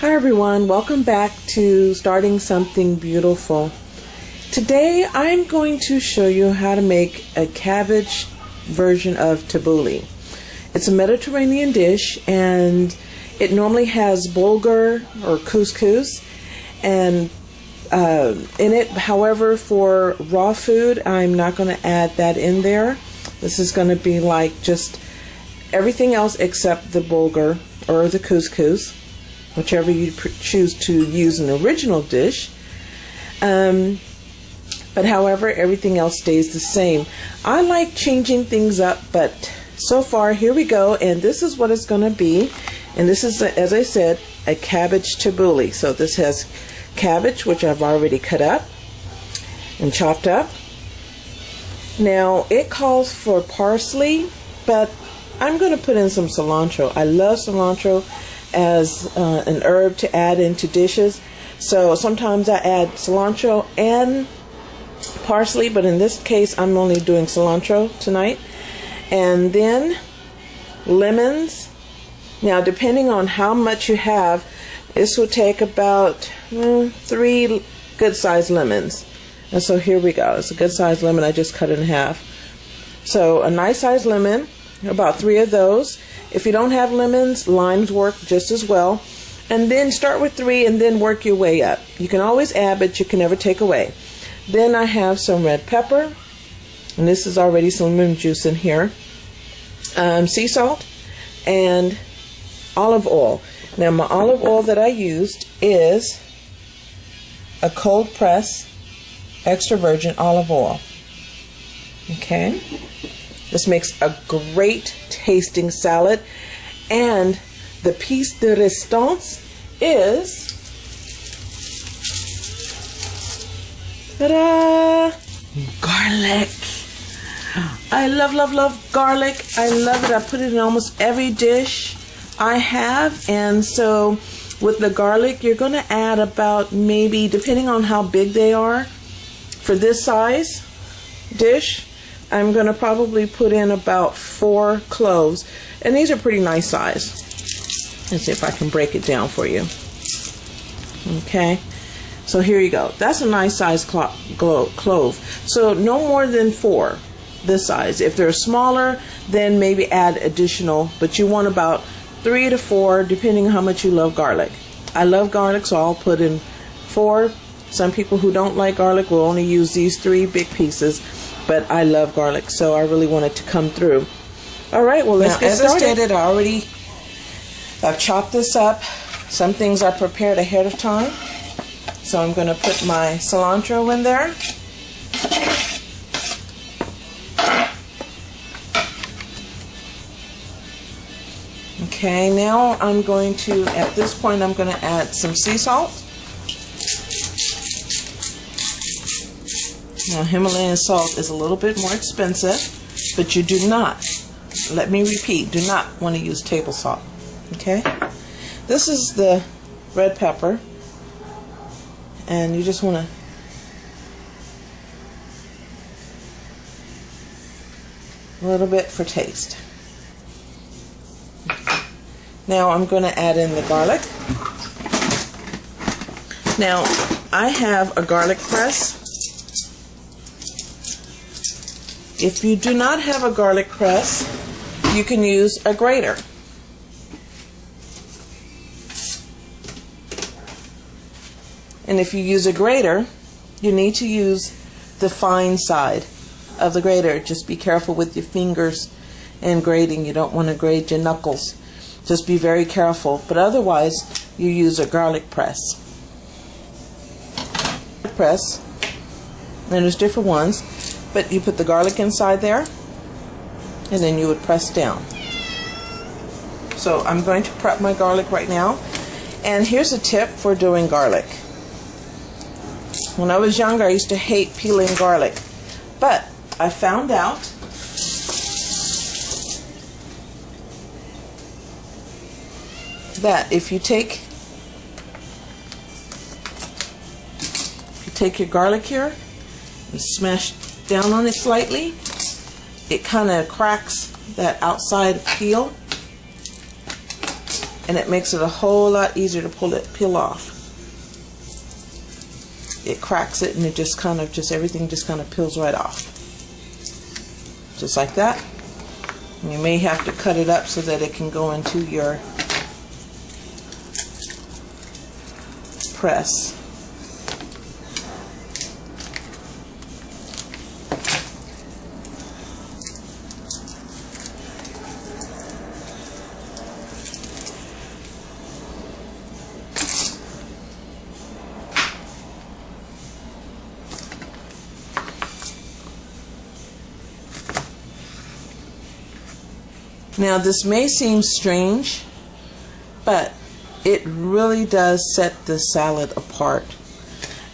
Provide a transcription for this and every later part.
Hi everyone, welcome back to Starting Something Beautiful. Today I'm going to show you how to make a cabbage version of tabbouleh. It's a Mediterranean dish and it normally has bulgur or couscous and in it. However, for raw food I'm not going to add that in there. This is going to be like just everything else except the bulgur or the couscous, whichever you choose to use in the original dish. But however, everything else stays the same. I like changing things up, but so far, here we go, and this is what it's going to be. And this is, as I said, a cabbage tabbouleh. So this has cabbage, which I've already cut up and chopped up. Now, it calls for parsley, but I'm going to put in some cilantro. I love cilantro as an herb to add into dishes. So sometimes I add cilantro and parsley, but in this case I'm only doing cilantro tonight. And then lemons. Now depending on how much you have, this will take about 3 good sized lemons. And so here we go. It's a good sized lemon. I just cut it in half. So a nice sized lemon, about 3 of those. If you don't have lemons, limes work just as well. And then start with 3 and then work your way up. You can always add, but you can never take away. Then I have some red pepper, and this is already some lemon juice in here. Sea salt and olive oil. Now my olive oil that I used is a cold press extra virgin olive oil. Okay. This makes a great tasting salad, and the piece de resistance is ta-da! Garlic. I love garlic. I love it. I put it in almost every dish I have, and so with the garlic you're going to add about, maybe depending on how big they are, for this size dish I'm going to probably put in about 4 cloves, and these are pretty nice size. Let's see if I can break it down for you. Okay, so here you go. That's a nice size clove. So no more than 4 this size. If they're smaller, then maybe add additional, but you want about 3 to 4 depending on how much you love garlic. I love garlic, so I'll put in 4. Some people who don't like garlic will only use these 3 big pieces, but I love garlic, so I really want it to come through. Alright, well, let's get started. As I stated, I've chopped this up. Some things I prepared ahead of time. So I'm going to put my cilantro in there. Okay, now I'm going to, at this point, I'm going to add some sea salt. Now, Himalayan salt is a little bit more expensive, but you do not, let me repeat, do not want to use table salt. Okay? This is the red pepper, and you just want to a little bit for taste. Now I'm going to add in the garlic. Now, I have a garlic press. If you do not have a garlic press, you can use a grater. And if you use a grater, you need to use the fine side of the grater. Just be careful with your fingers and grating. You don't want to grate your knuckles. Just be very careful. But otherwise, you use a garlic press. Press, and there's different ones. But you put the garlic inside there, and then you would press down. So I'm going to prep my garlic right now. And here's a tip for doing garlic. When I was younger, I used to hate peeling garlic. But I found out that if you take your garlic here and smash down on it slightly, it kind of cracks that outside peel. and it makes it a whole lot easier to peel off. It cracks it, and it just kind of everything just kind of peels right off, just like that. And you may have to cut it up so that it can go into your press. Now this may seem strange, but it really does set the salad apart.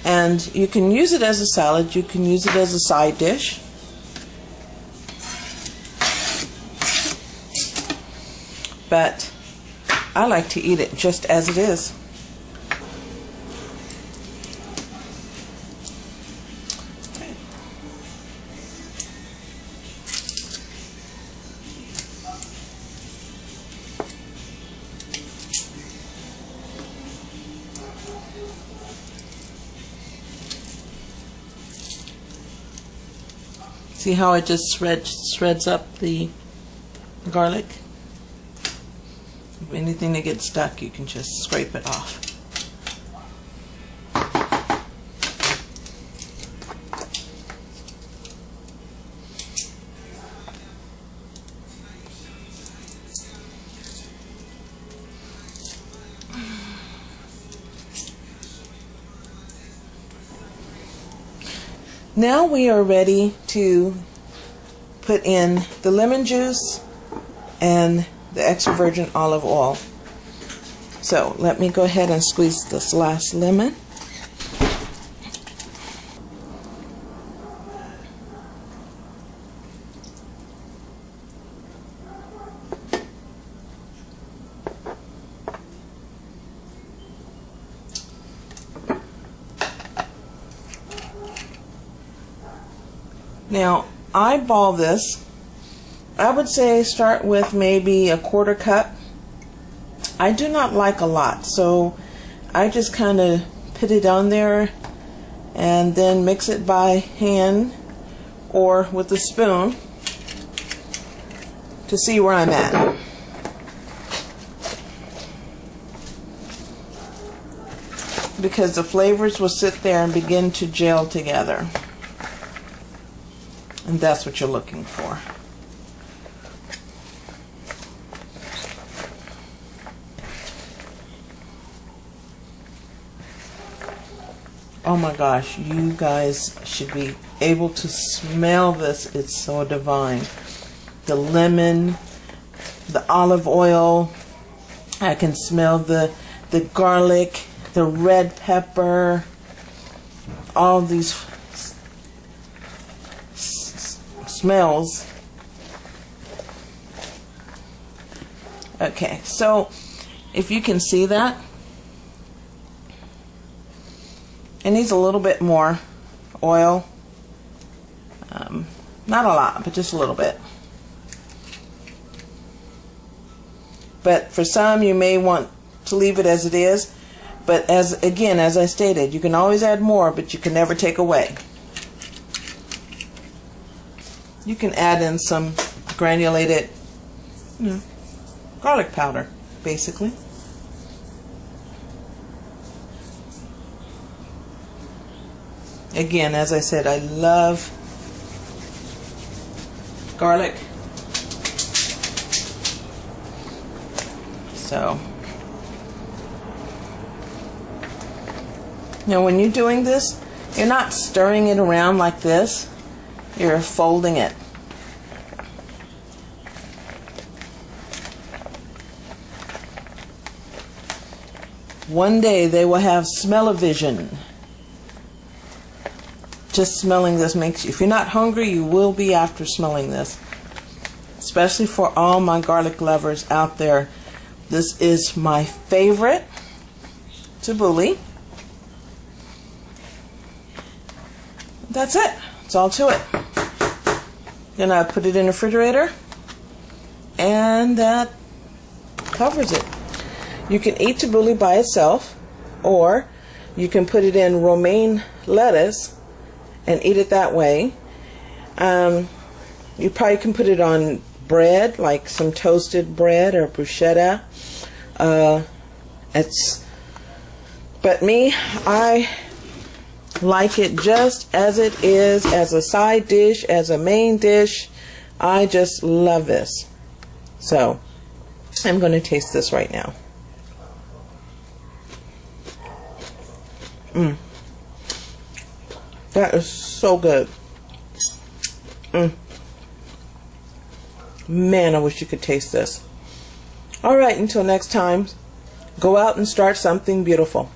And you can use it as a salad, you can use it as a side dish. But I like to eat it just as it is. See how it just shreds up the garlic? If anything that gets stuck, you can just scrape it off. Now we are ready to put in the lemon juice and the extra virgin olive oil. So let me go ahead and squeeze this last lemon. Now, eyeball this. I would say start with maybe a 1/4 cup. I do not like a lot, so I just kind of put it on there and then mix it by hand or with a spoon to see where I'm at. Because the flavors will sit there and begin to gel together. And that's what you're looking for. Oh my gosh, you guys should be able to smell this. It's so divine. The lemon, the olive oil, I can smell the garlic, the red pepper, all these smells. Okay, so if you can see that, it needs a little bit more oil. Not a lot, but just a little bit. But for some, you may want to leave it as it is. But as I stated, you can always add more, but you can never take away. You can add in some granulated garlic powder, basically. Again, as I said, I love garlic. So, now when you're doing this, you're not stirring it around like this. You're folding it. One day they will have smell-o-vision. Just smelling this makes you, if you're not hungry, you will be after smelling this. Especially for all my garlic lovers out there. This is my favorite tabbouleh. That's it. That's all to it. Then I put it in the refrigerator, and that covers it. You can eat tabbouleh by itself, or you can put it in romaine lettuce and eat it that way. You probably can put it on bread, like some toasted bread or bruschetta. But me, I like it just as it is, as a side dish, as a main dish. I just love this. So I'm going to taste this right now. That is so good. Man, I wish you could taste this. All right, until next time, go out and start something beautiful.